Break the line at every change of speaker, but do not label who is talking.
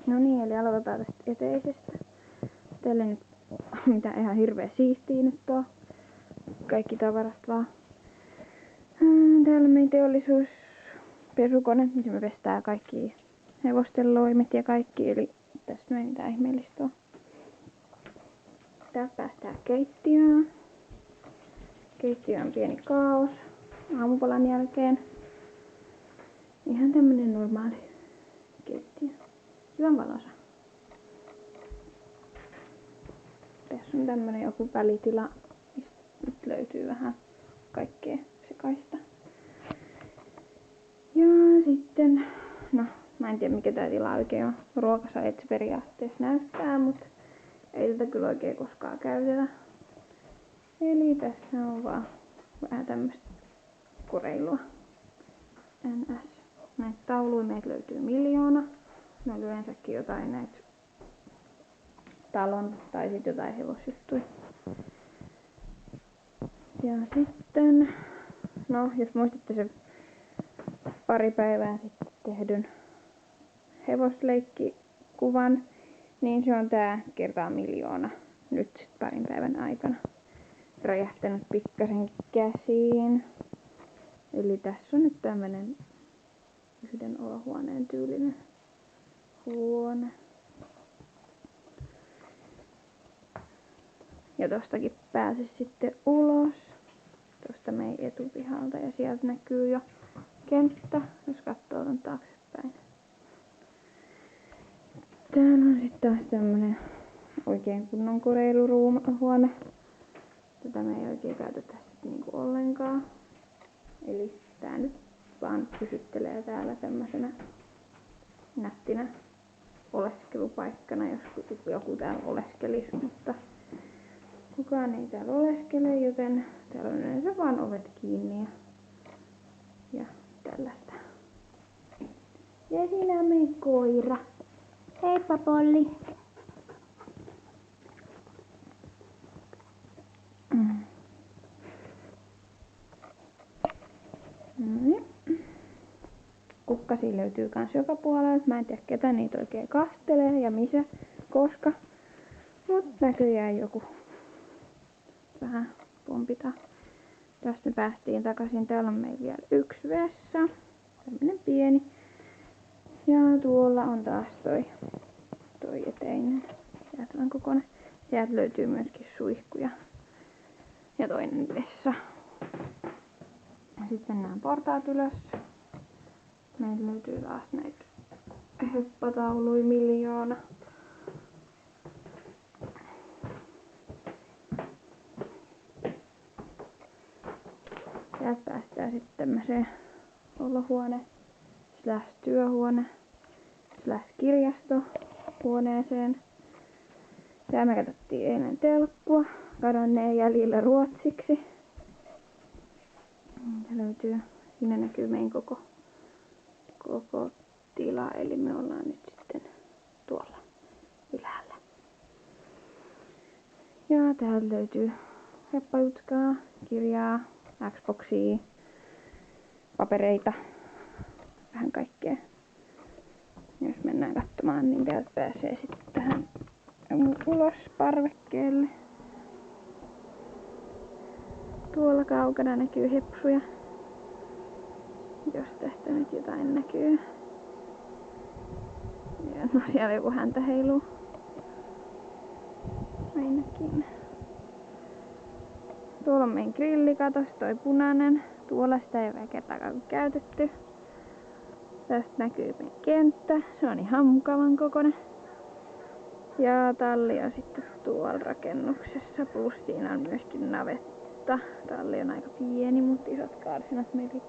No niin, eli aloitetaan tästä eteisestä. Täällä nyt mitä ihan hirveä siistiä nyt on. Kaikki tavarat vaan. Täällä on meidän teollisuuspesukone, missä me pestään kaikki hevosten loimet ja kaikki. Eli tässä ei mitään ihmeellistä ole. Täältä päästään keittiöön. Keittiö on pieni kaos aamupalan jälkeen. Ihan tämmönen normaali keittiö. Hyvän valoisa. Tässä on tämmönen joku välitila, mistä nyt löytyy vähän kaikkea sekaista. Ja sitten, no mä en tiedä mikä tää tila oikein on. Ruokasalit se periaatteessa näyttää, mutta ei tätä kyllä oikein koskaan käytetä. Eli tässä on vaan vähän tämmöstä koreilua. NS. Näitä tauluja meitä löytyy miljoona. Ne on yleensäkin jotain näitä talon tai sitten jotain hevosjuttuja. Ja sitten, no jos muistatte se pari päivää sitten tehdyn hevosleikkikuvan, niin se on tää kertaa miljoona nyt sit parin päivän aikana. Räjähtänyt pikkasen käsiin. Eli tässä on nyt tämmönen yhden olohuoneen tyylinen huone. Ja tostakin pääsisi sitten ulos. Tosta meidän etupihalta ja sieltä näkyy jo kenttä, jos katsoo ton taaksepäin. Täällä on sitten taas tämmönen oikein kunnon koreiluhuone. Tätä me ei oikein käytetä sitten niinku ollenkaan. Eli tää nyt vaan pysyttelee täällä tämmösenä nättinä oleskelupaikkana, jos joku täällä oleskelisi, mutta kukaan ei täällä oleskele, joten täällä on yleensä vaan ovet kiinni ja tällaista. Ja siinä on meidän koira. Heippa Polli! Kukkasia löytyy kans joka puolelta. Mä en tiedä ketä niitä oikein kastelee ja missä, koska. Mut näköjään joku vähän pompita. Tästä me päästiin takaisin. Täällä on meillä vielä yksi vessa. Tämmönen pieni. Ja tuolla on taas toi eteinen. Jäätävän kokoinen. Sieltä löytyy myöskin suihkuja. Ja toinen vessa. Ja sitten mennään portaat ylös. Meillä löytyy taas näitä heppatauluja miljoona. Täältä päästään sitten tämmöiseen olohuone / työhuone / kirjastohuoneeseen. Täällä me katsottiin eilen telkkua. Kadonneen jäljillä ruotsiksi. Tää löytyy, siinä näkyy meidän koko tila, eli me ollaan nyt sitten tuolla ylhäällä. Ja täältä löytyy heppajutskaa, kirjaa, Xboxia, papereita, vähän kaikkea. Jos mennään katsomaan, niin täältä pääsee sitten tähän ulos parvekkeelle. Tuolla kaukana näkyy hepsuja. Jos tästä nyt jotain näkyy. Ja no siellä joku häntä heiluu. Ainakin. Tuolla on meidän grillikatos, toi punainen. Tuolla sitä ei ole kertaakaan käytetty. Tästä näkyy meidän kenttä. Se on ihan mukavan kokoinen. Ja talli on sitten tuolla rakennuksessa. Plus siinä on myöskin navetta. Talli on aika pieni, mutta isot karsinat meillä on.